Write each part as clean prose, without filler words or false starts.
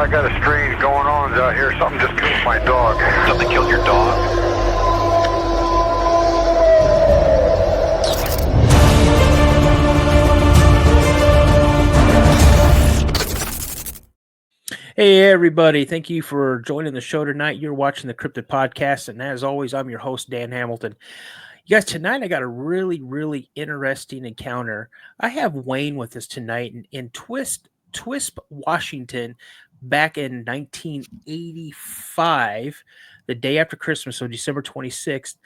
I got a strange going on out here. Something just killed my dog. Something killed your dog? Hey everybody, thank you for joining the show tonight. You're watching the Cryptid Podcast, and as always, I'm your host, Dan Hamilton. You guys, tonight I got a really interesting encounter. I have Wayne with us tonight in Twisp, Washington, back in 1985, the day after Christmas, so December 26th.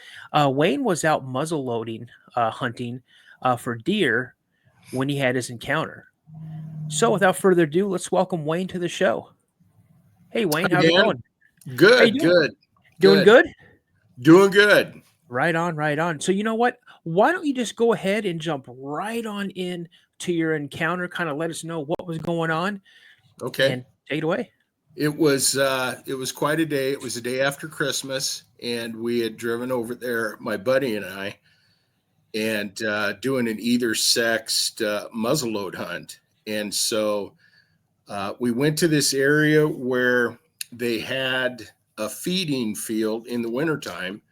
Wayne was out muzzleloading, hunting for deer when he had his encounter. So without further ado, let's welcome Wayne to the show. Hey, Wayne, how's it going? Good, good. Doing good? Doing good. Right on. So you know what? Why don't you just go ahead and jump right on in to your encounter, kind of let us know what was going on. Okay. And take it away. It was quite a day. It was the day after Christmas, and we had driven over there, my buddy and I, and doing an either sexed muzzleload hunt. And so we went to this area where they had a feeding field in the wintertime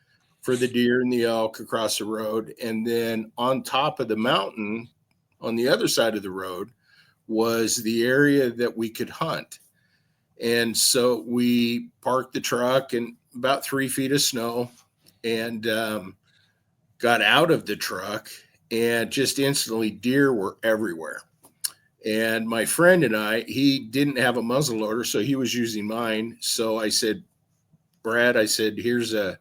for the deer and the elk across the road. And then on top of the mountain, on the other side of the road, was the area that we could hunt. And so we parked the truck in about 3 feet of snow and got out of the truck, and just instantly deer were everywhere. And my friend and I, he didn't have a muzzleloader, so he was using mine. So I said, Brad, I said, there's a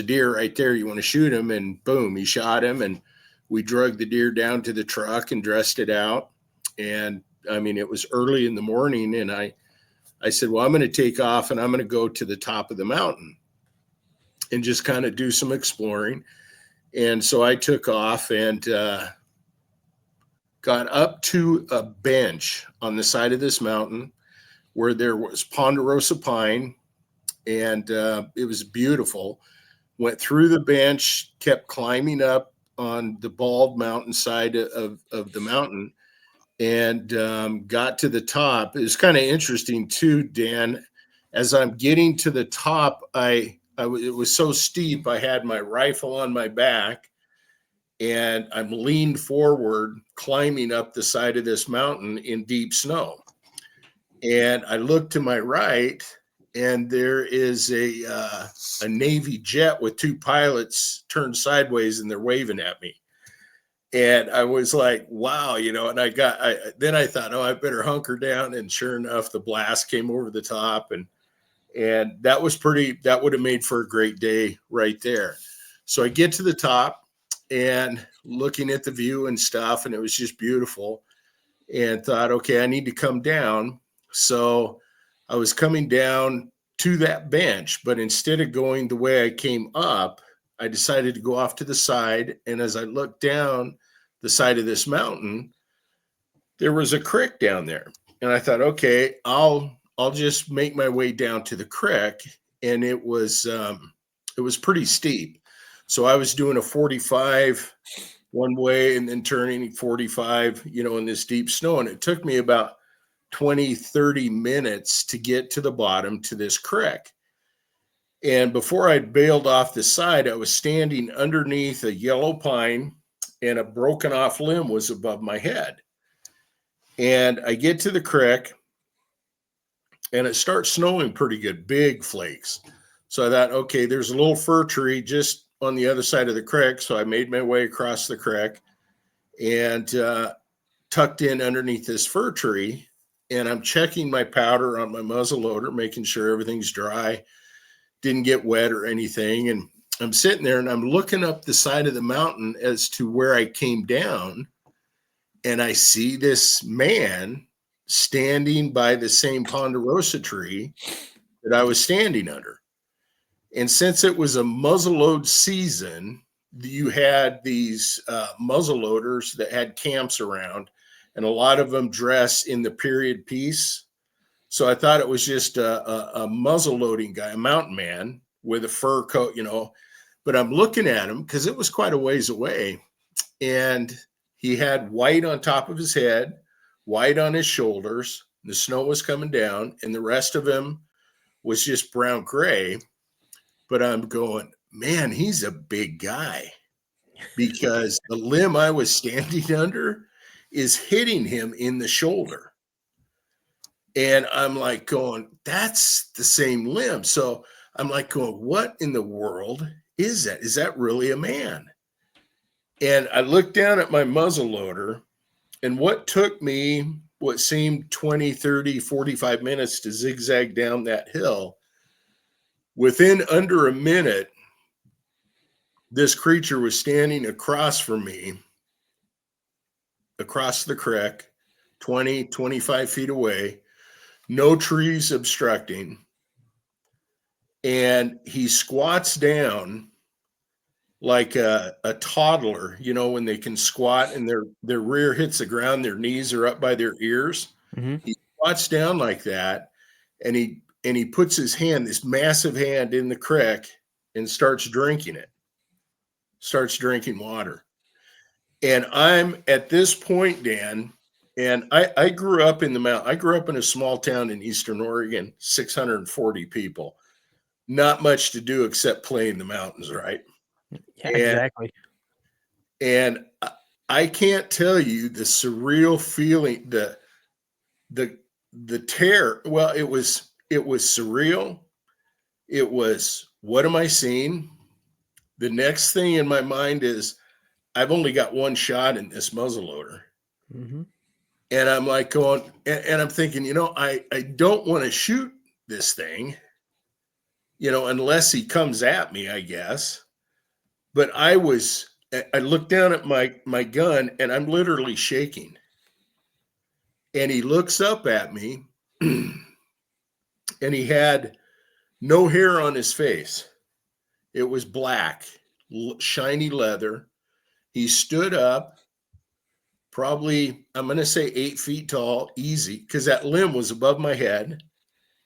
deer right there. You want to shoot him? And boom, he shot him. And we dragged the deer down to the truck and dressed it out. And I mean, it was early in the morning. And I said, well, I'm going to take off and I'm going to go to the top of the mountain and just kind of do some exploring. And so I took off and got up to a bench on the side of this mountain where there was ponderosa pine, and it was beautiful. Went through the bench, kept climbing up on the bald mountainside of the mountain, and got to the top. It was kind of interesting too, Dan. As I'm getting to the top, it was so steep, I had my rifle on my back, and I'm leaned forward, climbing up the side of this mountain in deep snow. And I look to my right, and there is a Navy jet with 2 pilots turned sideways, and they're waving at me. And I was like, wow, and then I thought, oh, I better hunker down. And sure enough, the blast came over the top, and that would have made for a great day right there. So I get to the top and looking at the view and stuff, and it was just beautiful, and thought, okay, I need to come down. So I was coming down to that bench, but instead of going the way I came up, I decided to go off to the side. And as I looked down the side of this mountain, there was a creek down there. And I thought, okay, I'll just make my way down to the creek. And it was pretty steep. So I was doing a 45 one way and then turning 45, in this deep snow. And it took me about 20, 30 minutes to get to the bottom to this creek. And before I bailed off the side, I was standing underneath a yellow pine, and a broken off limb was above my head. And I get to the creek, and it starts snowing pretty good, big flakes. So I thought, okay, there's a little fir tree just on the other side of the creek. So I made my way across the creek and tucked in underneath this fir tree. And I'm checking my powder on my muzzleloader, making sure everything's dry, didn't get wet or anything. And I'm sitting there and I'm looking up the side of the mountain as to where I came down. And I see this man standing by the same ponderosa tree that I was standing under. And since it was a muzzleload season, you had these muzzleloaders that had camps around, and a lot of them dress in the period piece. So I thought it was just a muzzleloading guy, a mountain man with a fur coat, But I'm looking at him because it was quite a ways away, and he had white on top of his head, white on his shoulders, The snow was coming down, and the rest of him was just brown gray. But I'm going, man, he's a big guy, because the limb I was standing under is hitting him in the shoulder. And I'm like going, that's the same limb. So I'm like going, what in the world is that? Is that really a man? And I looked down at my muzzleloader, and what took me what seemed 20, 30, 45 minutes to zigzag down that hill, within under a minute, this creature was standing across from me, across the creek, 20, 25 feet away, no trees obstructing. And he squats down like a toddler, you know, when they can squat and their rear hits the ground, their knees are up by their ears. Mm-hmm. He squats down like that, and he puts his hand, this massive hand, in the creek and starts drinking water. And I'm at this point, Dan, and I grew up in the mountain. I grew up in a small town in Eastern Oregon, 640 people. Not much to do except play in the mountains, right? Yeah, exactly. And I can't tell you the surreal feeling, the terror. Well, it was surreal. It was, what am I seeing? The next thing in my mind is, I've only got one shot in this muzzleloader. Mm-hmm. And I'm like going, and I'm thinking, you know, I don't want to shoot this thing, you know, unless he comes at me, I guess. But I looked down at my gun, and I'm literally shaking. And he looks up at me, and he had no hair on his face. It was black, shiny leather. He stood up, probably, I'm going to say 8 feet tall, easy, because that limb was above my head,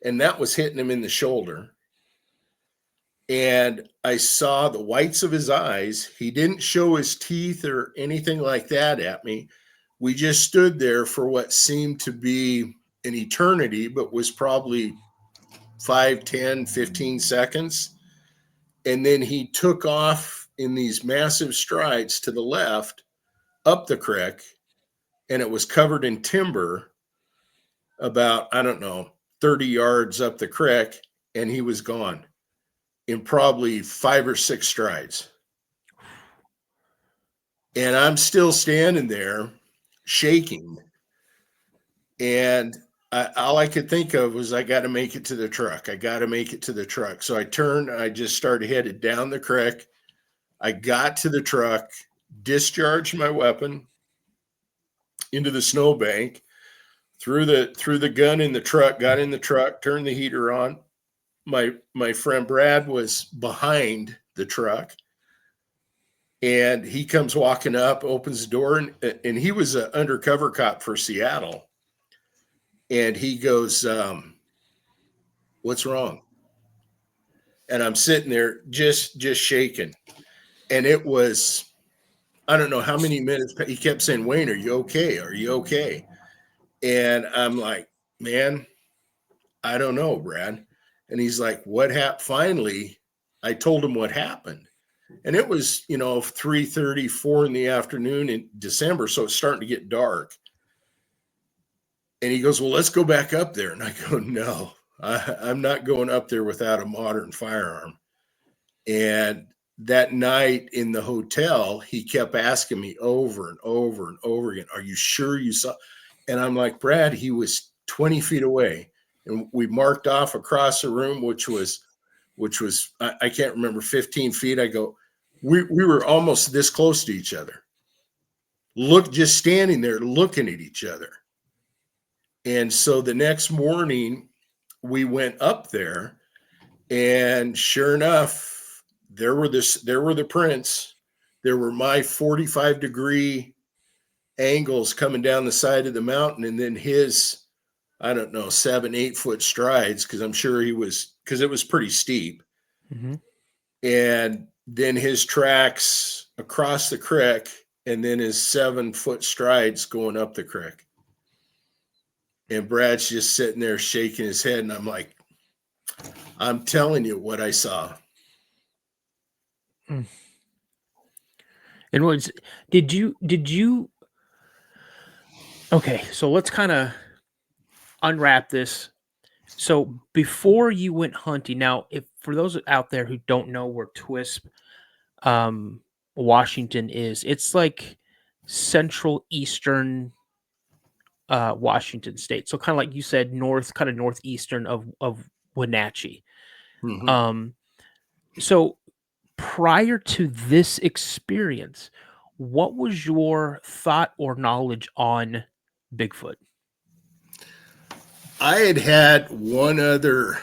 and that was hitting him in the shoulder. And I saw the whites of his eyes. He didn't show his teeth or anything like that at me. We just stood there for what seemed to be an eternity, but was probably 5, 10, 15 seconds. And then he took off in these massive strides to the left, up the creek, and it was covered in timber about, I don't know, 30 yards up the creek, and he was gone in probably 5 or 6 strides. And I'm still standing there shaking. And all I could think of was, I got to make it to the truck. I got to make it to the truck. So I turned, I just started headed down the creek. I got to the truck, discharged my weapon into the snowbank, threw the gun in the truck, got in the truck, turned the heater on. My friend Brad was behind the truck, and he comes walking up, opens the door, and he was an undercover cop for Seattle. And he goes, what's wrong? And I'm sitting there just shaking. And it was, I don't know how many minutes. He kept saying, Wayne, are you okay? Are you okay? And I'm like, man, I don't know, Brad. And he's like, what happened? Finally, I told him what happened. And it was, 3:30, 4 in the afternoon in December. So it's starting to get dark. And he goes, well, let's go back up there. And I go, no, I'm not going up there without a modern firearm. And that night in the hotel, he kept asking me over and over and over again, are you sure you saw? And I'm like, Brad, he was 20 feet away. And we marked off across the room, which was, I can't remember, 15 feet. I go, we were almost this close to each other. Just standing there looking at each other. And so the next morning we went up there, and sure enough, there were the prints. There were my 45-degree angles coming down the side of the mountain, and then his, I don't know, 7-8 foot strides, because I'm sure because it was pretty steep. Mm-hmm. And then his tracks across the creek, and then his 7-foot strides going up the creek. And Brad's just sitting there shaking his head. And I'm like, I'm telling you what I saw. And did you, okay, so let's kind of unwrap this. So before you went hunting, now, if for those out there who don't know where Twisp, Washington is, it's like central eastern Washington state. So kind of like you said, kind of northeastern of Wenatchee. Mm-hmm. So prior to this experience, what was your thought or knowledge on Bigfoot? I had one other,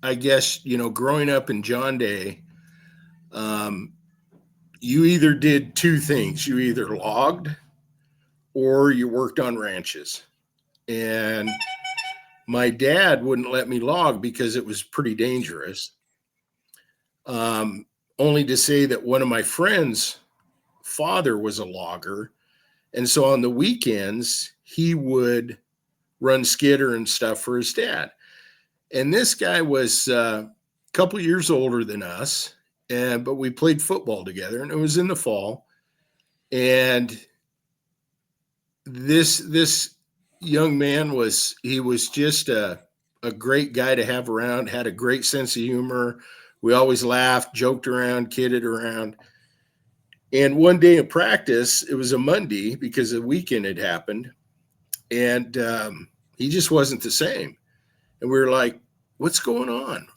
I guess, growing up in John Day, you either did two things. You either logged or you worked on ranches. And my dad wouldn't let me log because it was pretty dangerous. Only to say that one of my friends' father was a logger. And so on the weekends, he would run skidder and stuff for his dad. And this guy was a couple years older than us, but we played football together, and it was in the fall. And this young man was just a great guy to have around, had a great sense of humor. We always laughed, joked around, kidded around. And one day in practice, it was a Monday because the weekend had happened, and he just wasn't the same. And we were like, what's going on?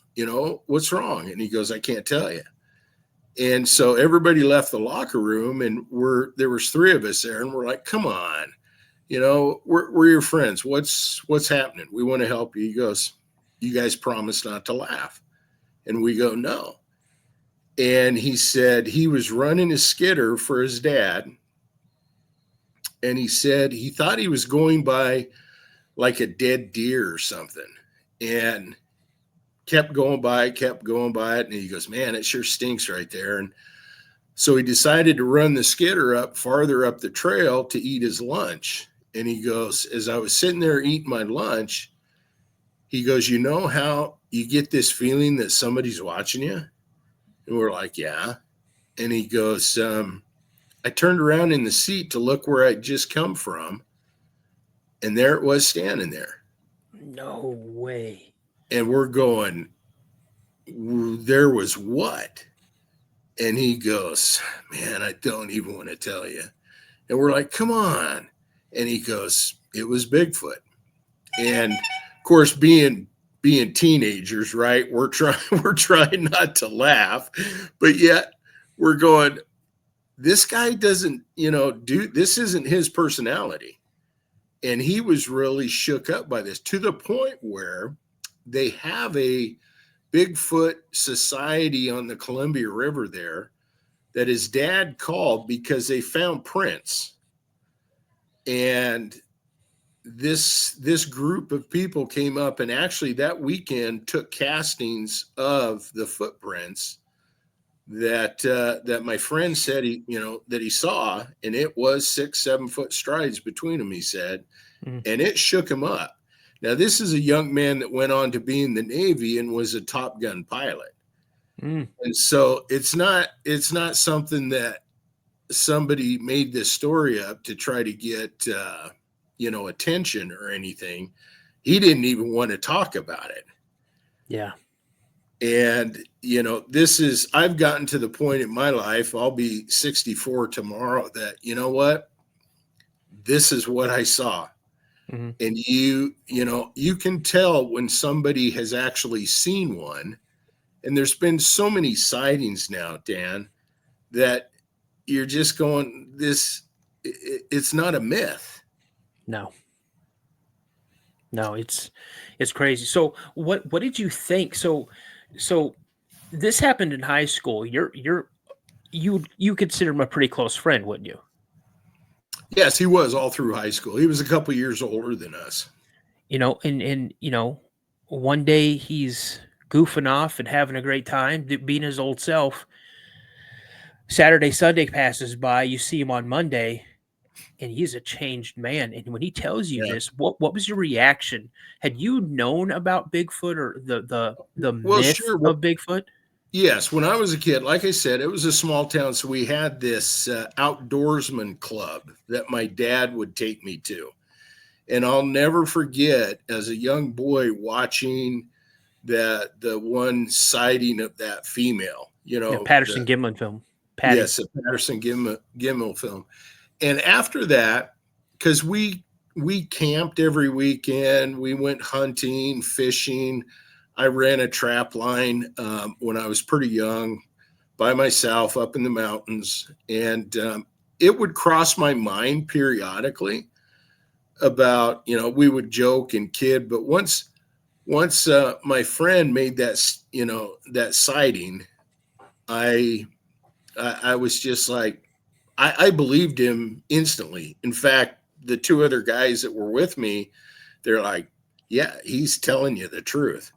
What's wrong? And he goes, I can't tell you. And so everybody left the locker room, and there was three of us there, and we're like, come on, we're your friends. What's happening? We want to help you. He goes, you guys promised not to laugh. And we go, no. And he said he was running his skidder for his dad. And he said he thought he was going by like a dead deer or something, and kept going by it. And he goes, man, it sure stinks right there. And so he decided to run the skidder farther up the trail to eat his lunch. And he goes, as I was sitting there eating my lunch, he goes, you know how you get this feeling that somebody's watching you? And we're like, yeah. And he goes, I turned around in the seat to look where I'd just come from, and there it was standing there. No way. And we're going, there was what? And he goes, man, I don't even want to tell you. And we're like, come on. And he goes, it was Bigfoot. And of course, being teenagers, right? We're trying not to laugh, but yet we're going, this guy doesn't, this isn't his personality. And he was really shook up by this, to the point where they have a Bigfoot society on the Columbia River there that his dad called because they found prints. And this group of people came up, and actually that weekend took castings of the footprints that my friend said that he saw, and it was 6-7 foot strides between them, he said, and it shook him up. Now, this is a young man that went on to be in the Navy and was a Top Gun pilot. And so it's not something that somebody made this story up to try to get attention or anything. He didn't even want to talk about it. Yeah. And I've gotten to the point in my life, I'll be 64 tomorrow, that what, this is what I saw. And you can tell when somebody has actually seen one. And there's been so many sightings now, Dan, that you're just going, it's not a myth. No, it's crazy. So what did you think? So this happened in high school. You consider him a pretty close friend, wouldn't you? Yes, he was all through high school. He was a couple years older than us. And one day he's goofing off and having a great time, being his old self. Saturday, Sunday passes by. You see him on Monday, and he's a changed man. And when he tells you Yeah. this, what was your reaction? Had you known about Bigfoot or the Well, myth sure. of Bigfoot? Yes, when I was a kid, like I said, it was a small town, so we had this outdoorsman club that my dad would take me to. And I'll never forget as a young boy watching the one sighting of that female, Patterson Gimlin film. Patty. Yes, a Patterson Gimel film. And after that, because we camped every weekend, we went hunting, fishing. I ran a trap line when I was pretty young by myself up in the mountains. And it would cross my mind periodically about, we would joke and kid. But once my friend made that sighting, I was just like, I believed him instantly. In fact, the two other guys that were with me, they're like, yeah, he's telling you the truth.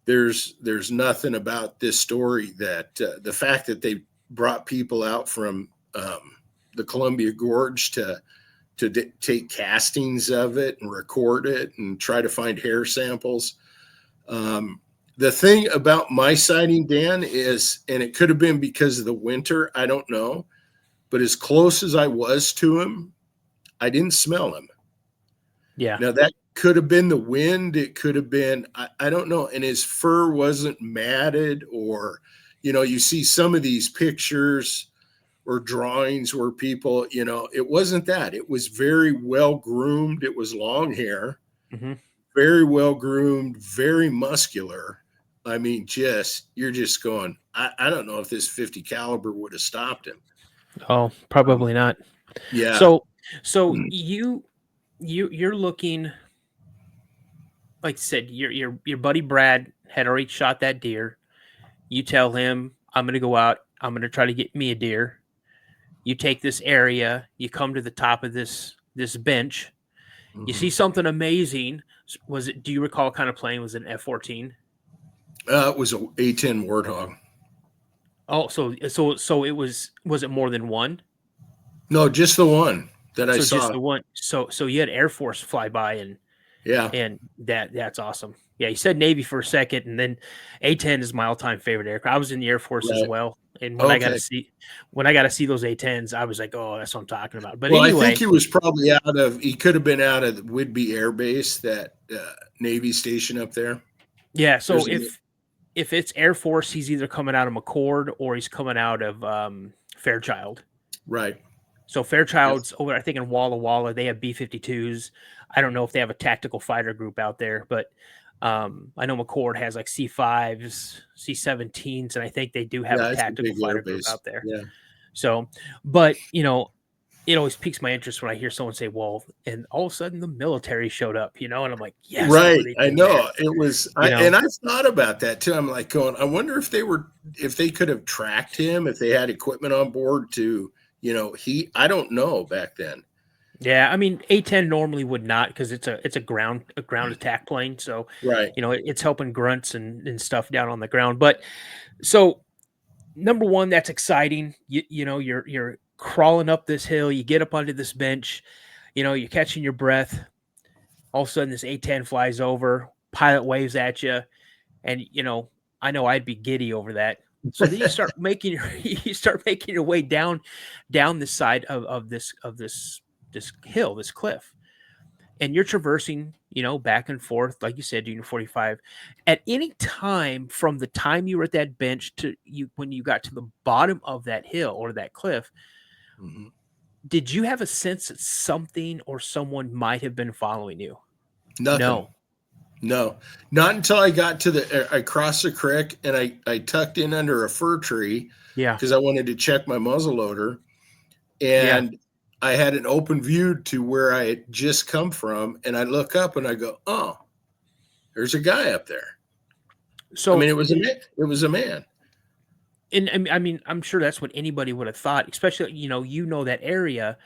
There's nothing about this story that the fact that they brought people out from the Columbia Gorge to take castings of it and record it and try to find hair samples. The thing about my sighting, Dan, is, and it could have been because of the winter, I don't know, but as close as I was to him, I didn't smell him. Yeah. Now that could have been the wind. It could have been, I don't know. And his fur wasn't matted, or, you see some of these pictures or drawings where people, it wasn't that. It was very well groomed. It was long hair, very well groomed, very muscular. I mean, you're just going, I don't know if this 50 caliber would have stopped him. Oh, probably not. Yeah. So you're looking, like I said, your buddy Brad had already shot that deer. You tell him, I'm going to go out. I'm going to try to get me a deer. You take this area. You come to the top of this bench. You see something amazing. Do you recall kind of playing? Was it an F-14? It was an A-10 Warthog. Oh, so it was it more than one? No, just the one that I saw. Just the one. So you had Air Force fly by, and that's awesome. Yeah, you said Navy for a second, and then A-10 is my all-time favorite aircraft. I was in the Air Force as well, and when I got to see those A-10s, I was like, oh, that's what I'm talking about. But anyway, I think he was probably he could have been out of Whidbey Air Base, that Navy station up there. Yeah, so if it's Air Force, he's either coming out of McCord or he's coming out of Fairchild. Right. So Fairchild's over, I think, in Walla Walla. They have B-52s. I don't know if they have a tactical fighter group out there, but I know McCord has like C-5s, C-17s, and I think they do have a tactical fighter group out there. Yeah. So, but, it always piques my interest when I hear someone say, well, and all of a sudden the military showed up, and I'm like, yes. Right. I know. It was, and I thought about that too. I'm like going, I wonder if they could have tracked him, if they had equipment on board to, I don't know back then. Yeah. I mean, A-10 normally would not, because it's a ground attack plane. So, right. It's helping grunts and stuff down on the ground. But so number one, that's exciting. You're crawling up this hill, you get up onto this bench, you're catching your breath. All of a sudden, this A-10 flies over, pilot waves at you, and I know I'd be giddy over that. So then you start making your way down the side of this hill, this cliff, and you're traversing, back and forth, like you said, doing 45. At any time from the time you were at that bench to when you got to the bottom of that hill or that cliff. Did you have a sense that something or someone might have been following you? Nothing. No, not until I got to I crossed the creek and I tucked in under a fir tree. Yeah. Because I wanted to check my muzzleloader, and I had an open view to where I had just come from, and I look up and I go, oh, there's a guy up there. So I mean, it was a man. And I mean, I'm sure that's what anybody would have thought, especially, that area.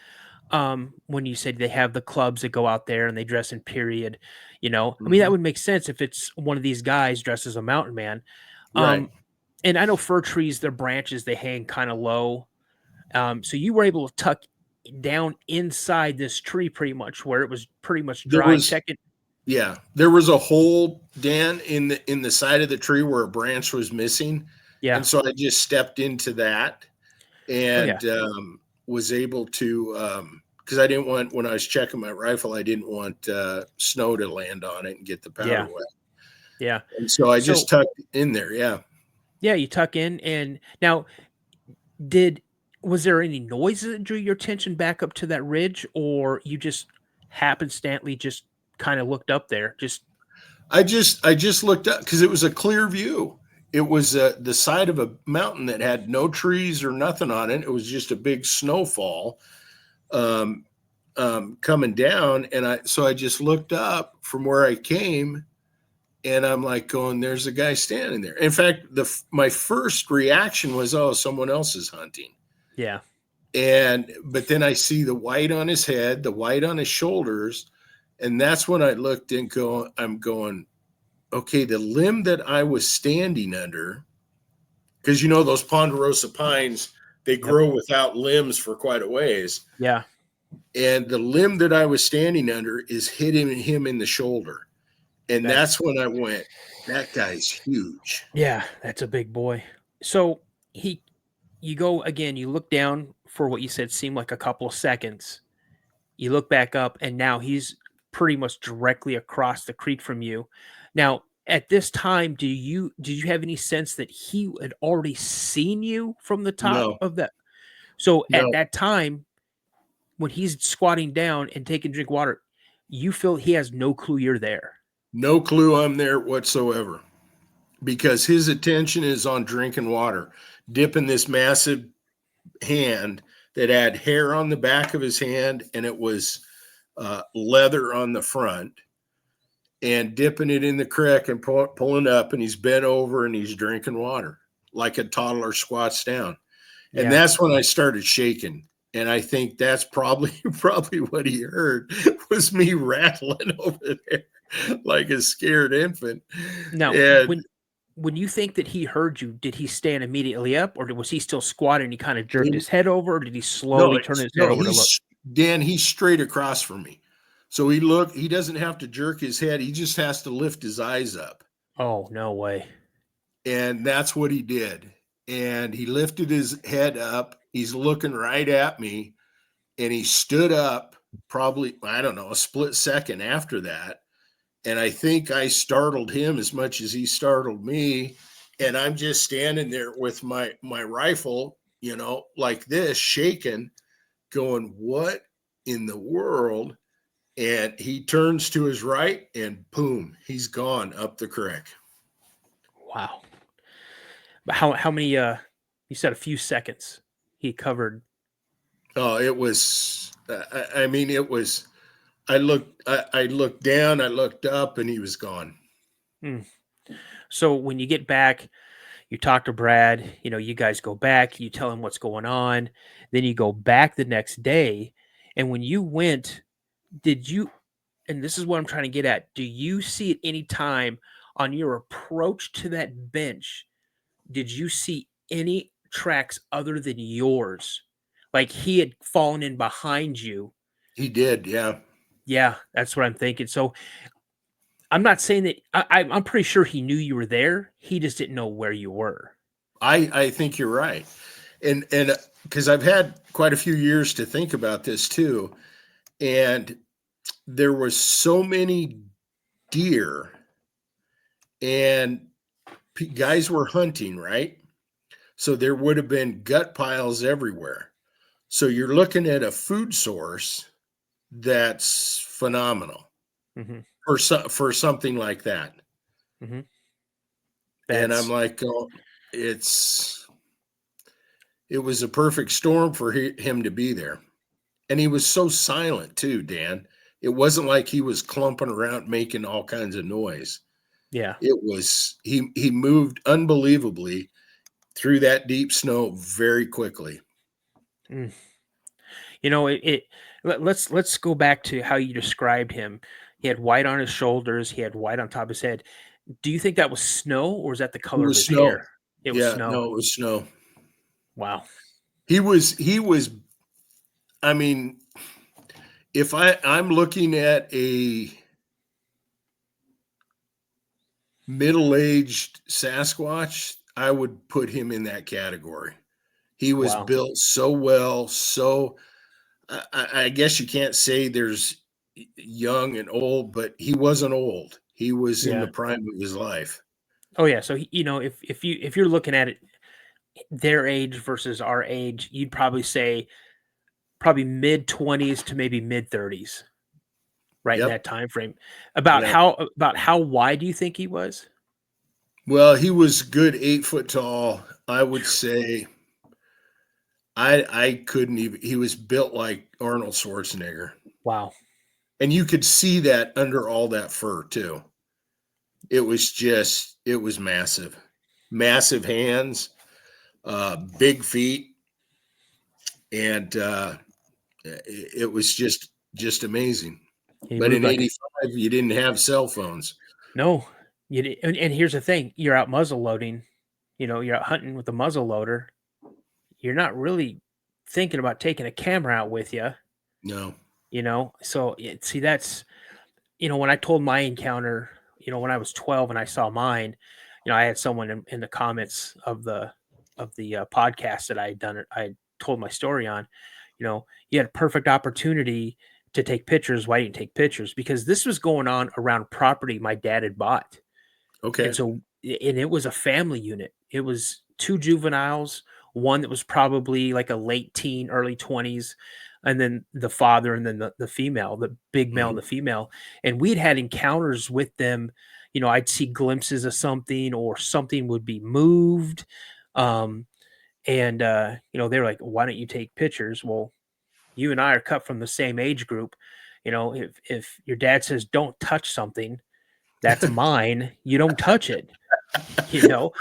When you said they have the clubs that go out there and they dress in period, I mean, that would make sense if it's one of these guys dressed as a mountain man. Right. And I know fir trees, their branches, they hang kind of low. So you were able to tuck down inside this tree pretty much where it was pretty much There dry. was, Check it. yeah, there was a hole, Dan, in the side of the tree where a branch was missing. Yeah. And so I just stepped into that and was able to, because I didn't want, when I was checking my rifle, I didn't want snow to land on it and get the powder wet. Yeah. And so I just tucked in there. Yeah. Yeah, you tuck in. And now, was there any noises that drew your attention back up to that ridge, or you just happenstantly just kind of looked up there? I just looked up because it was a clear view. It was the side of a mountain that had no trees or nothing on it. It was just a big snowfall coming down. And I just looked up from where I came, and I'm like going, there's a guy standing there. In fact, my first reaction was, oh, someone else is hunting. Yeah. But then I see the white on his head, the white on his shoulders. And that's when I looked and I'm going, okay, the limb that I was standing under, because those ponderosa pines, they grow without limbs for quite a ways. Yeah. And the limb that I was standing under is hitting him in the shoulder. And that's when I went, that guy's huge. Yeah, that's a big boy. So you go again, you look down for what you said seemed like a couple of seconds. You look back up, and now he's pretty much directly across the creek from you. Now, at this time, did you have any sense that he had already seen you from the top of that? So at that time, when he's squatting down and taking a drink of water, you feel he has no clue you're there. No clue I'm there whatsoever, because his attention is on drinking water, dipping this massive hand that had hair on the back of his hand, and it was leather on the front, and dipping it in the creek and pulling up, and he's bent over and he's drinking water like a toddler squats down. And that's when I started shaking. And I think that's probably what he heard was me rattling over there like a scared infant. Now, when you think that he heard you, did he stand immediately up, or was he still squatting and he kind of jerked his head over, or did he slowly turn his head over to look? Dan, he's straight across from me. So he doesn't have to jerk his head. He just has to lift his eyes up. Oh, no way. And that's what he did. And he lifted his head up. He's looking right at me, and he stood up probably, I don't know, a split second after that. And I think I startled him as much as he startled me. And I'm just standing there with my rifle, like this, shaking, going, what in the world? And he turns to his right, and boom, he's gone up the creek. Wow. But how many, you said a few seconds he covered? Oh, it was, it was, I looked down, I looked up, and he was gone. So when you get back, you talk to Brad, you guys go back, you tell him what's going on. Then you go back the next day. And when you went, and this is what I'm trying to get at, do you see at any time on your approach to that bench, did you see any tracks other than yours? Like he had fallen in behind you? He did, yeah. Yeah, that's what I'm thinking. So I'm not saying that I'm pretty sure he knew you were there. He just didn't know where you were. I think you're right. And because I've had quite a few years to think about this too. And there was so many deer, and guys were hunting, right? So there would have been gut piles everywhere. So you're looking at a food source that's phenomenal for something like that. Mm-hmm. And I'm like, it was a perfect storm for him to be there. And he was so silent too, Dan. It wasn't like he was clumping around making all kinds of noise. Yeah. It was, he moved unbelievably through that deep snow very quickly. Let's go back to how you described him. He had white on his shoulders. He had white on top of his head. Do you think that was snow, or was that the color of his hair? It was snow. No, it was snow. Wow. He was I mean, if I'm looking at a middle-aged Sasquatch, I would put him in that category. He was Wow. built so well, so I guess you can't say there's young and old, but he wasn't old. He was in the Yeah. prime of his life. Oh yeah. So if you're looking at it, their age versus our age, you'd probably say probably mid-20s to maybe mid-30s, right in Yep. that time frame. Yeah. About how wide do you think he was? Well, he was good 8 foot tall. I would say I couldn't even. He was built like Arnold Schwarzenegger, Wow. and you could see that under all that fur too. It was massive, massive hands, big feet, and it was just amazing. He But moved in like a '85, you didn't have cell phones. no. And here's the thing: you're out muzzle loading. You're out hunting with a muzzle loader. You're not really thinking about taking a camera out with you. No. So see, that's when I told my encounter. When I was 12 and I saw mine. I had someone in the comments of the podcast that I had done. I told my story on. You had a perfect opportunity to take pictures. Why didn't you take pictures? Because this was going on around property my dad had bought. And Okay. so, and it was a family unit. It was two juveniles, one that was probably like a late teen, early 20s, and then the father, and then the female, the big male and Mhm. the female. And we'd had encounters with them. I'd see glimpses of something, or something would be moved. Um, and they were like, why don't you take pictures? Well, you and I are cut from the same age group. If your dad says don't touch something, that's mine. You don't touch it. You know,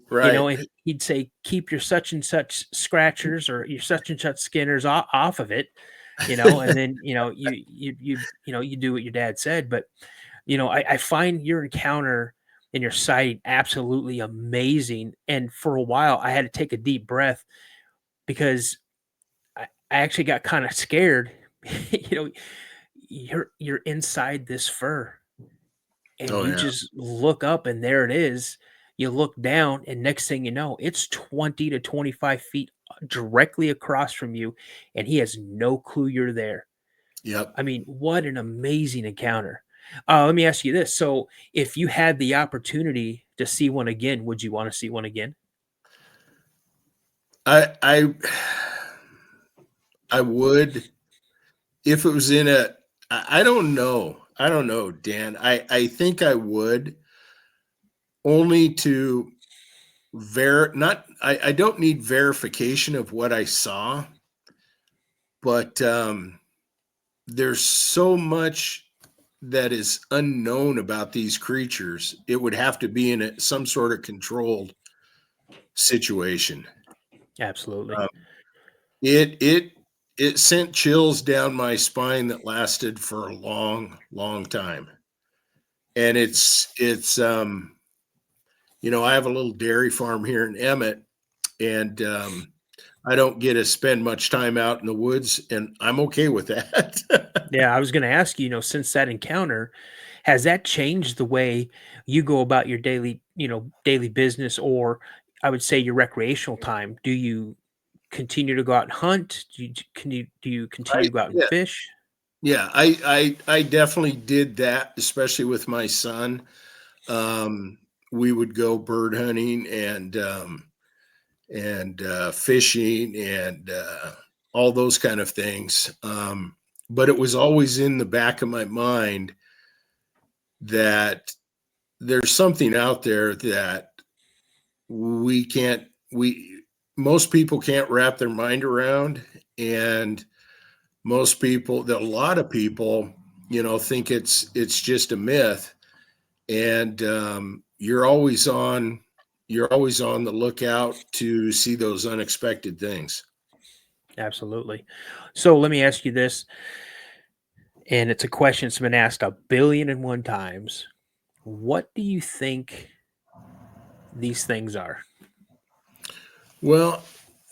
Right. and he'd say, keep your such and such scratchers or your such and such skinners off of it, and then, you do what your dad said. But, I find your encounter and your sighting absolutely amazing. And for a while, I had to take a deep breath because I actually got kind of scared. you know, you're inside this fur and Oh you yeah. just look up and there it is. You look down and next thing you know, it's 20 to 25 feet directly across from you, and he has no clue you're there. Yep. I mean, what an amazing encounter. Let me ask you this. So if you had the opportunity to see one again, would you want to see one again? I I would if it was in a I don't know. I don't know, Dan. I think I would only to not I don't need verification of what I saw, but there's so much that is unknown about these creatures. It would have to be in some sort of controlled situation. Absolutely. Um, it sent chills down my spine that lasted for a long, long time. And I have a little dairy farm here in Emmett, and I don't get to spend much time out in the woods, and I'm okay with that. Yeah, I was going to ask you, since that encounter, has that changed the way you go about your daily business, or I would say your recreational time? Do you continue to go out and hunt? Do you continue I, to go out and yeah, fish? yeah, I definitely did that, especially with my son. We would go bird hunting and fishing and all those kind of things. But it was always in the back of my mind that there's something out there that we can't we most people can't wrap their mind around, and a lot of people think it's just a myth, and you're always on the lookout to see those unexpected things. Absolutely. So let me ask you this, and it's a question that's been asked a billion and one times. What do you think these things are? Well,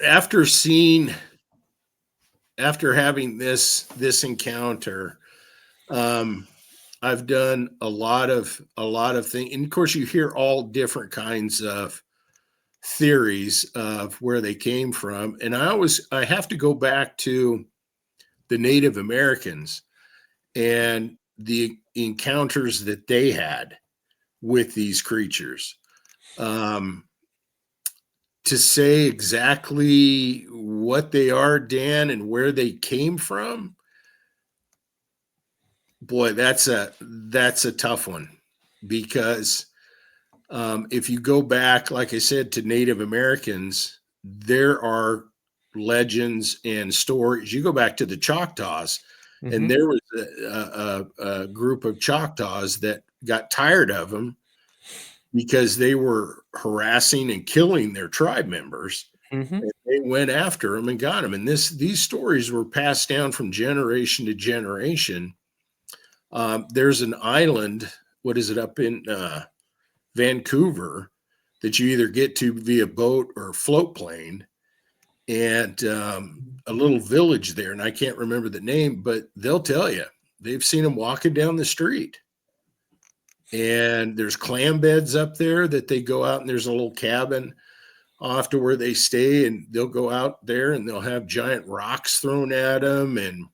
after seeing after having this encounter, I've done a lot of things, and of course you hear all different kinds of theories of where they came from, and I have to go back to the Native Americans and the encounters that they had with these creatures. To say exactly what they are, Dan, and where they came from, boy, that's a tough one, because if you go back, like I said, to Native Americans, there are legends and stories. You go back to the Choctaws, and there was a group of Choctaws that got tired of them because they were harassing and killing their tribe members. And they went after them and got them. And these stories were passed down from generation to generation. There's an island, what is it, up in Vancouver, that you either get to via boat or float plane, and a little village there, and I can't remember the name, but they'll tell you they've seen them walking down the street. And there's clam beds up there that they go out, and there's a little cabin off to where they stay, and they'll go out there and they'll have giant rocks thrown at them, and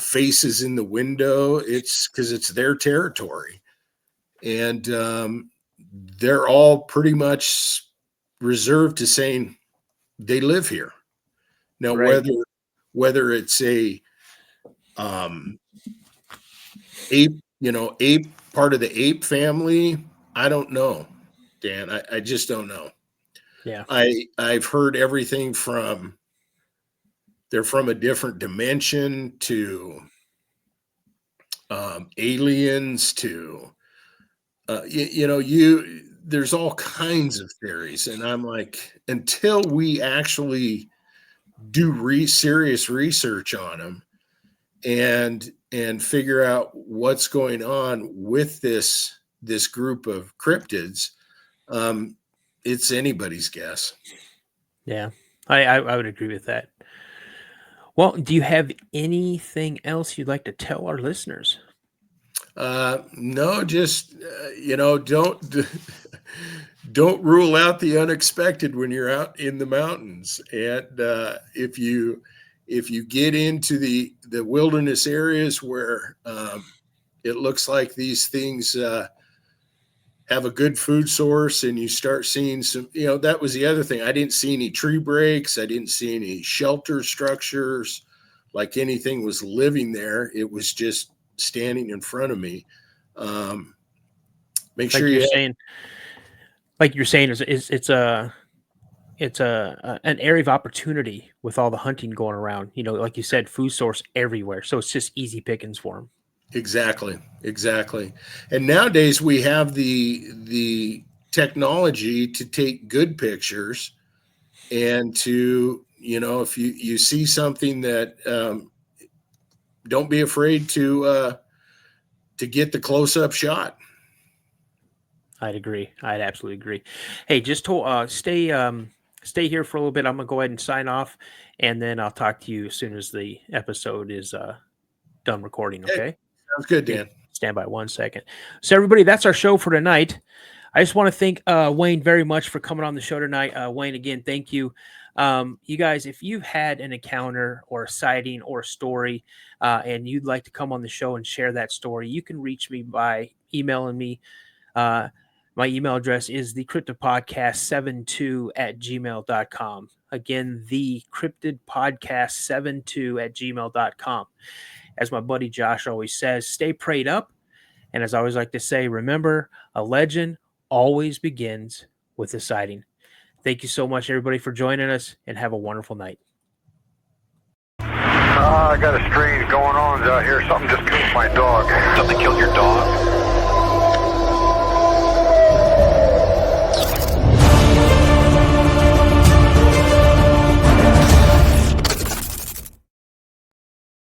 faces in the window. It's because it's their territory, and they're all pretty much reserved to saying they live here. Now, right. whether it's a ape, ape, part of the ape family, I don't know, Dan. I just don't know. Yeah. I've heard everything from they're from a different dimension to aliens to there's all kinds of theories, and I'm like, until we actually do serious research on them and figure out what's going on with this group of cryptids, it's anybody's guess. Yeah, I would agree with that. Well, do you have anything else you'd like to tell our listeners? No, just don't rule out the unexpected when you're out in the mountains. And if you get into the wilderness areas where it looks like these things have a good food source, and you start seeing some, that was the other thing. I didn't see any tree breaks. I didn't see any shelter structures, like anything was living there. It was just standing in front of me. Make sure you're saying, it's an area of opportunity with all the hunting going around. Like you said, food source everywhere, so it's just easy pickings for them. Exactly. And nowadays we have the technology to take good pictures, and to if you see something that don't be afraid to get the close-up shot. I'd agree. I'd absolutely agree. Hey, just to stay here for a little bit. I'm gonna go ahead and sign off, and then I'll talk to you as soon as the episode is done recording. Okay. Hey, sounds good, Dan. Stand by 1 second. So everybody, that's our show for tonight. I just want to thank Wayne very much for coming on the show tonight. Wayne, again, thank you. You guys, if you've had an encounter or a sighting or a story, and you'd like to come on the show and share that story, you can reach me by emailing me. My email address is thecryptidpodcast72@gmail.com. Again, thecryptidpodcast72@gmail.com. As my buddy Josh always says, stay prayed up. And as I always like to say, remember, a legend always begins with a sighting. Thank you so much, everybody, for joining us, and have a wonderful night. I got a strange going on out here. Something just killed my dog. Something killed your dog?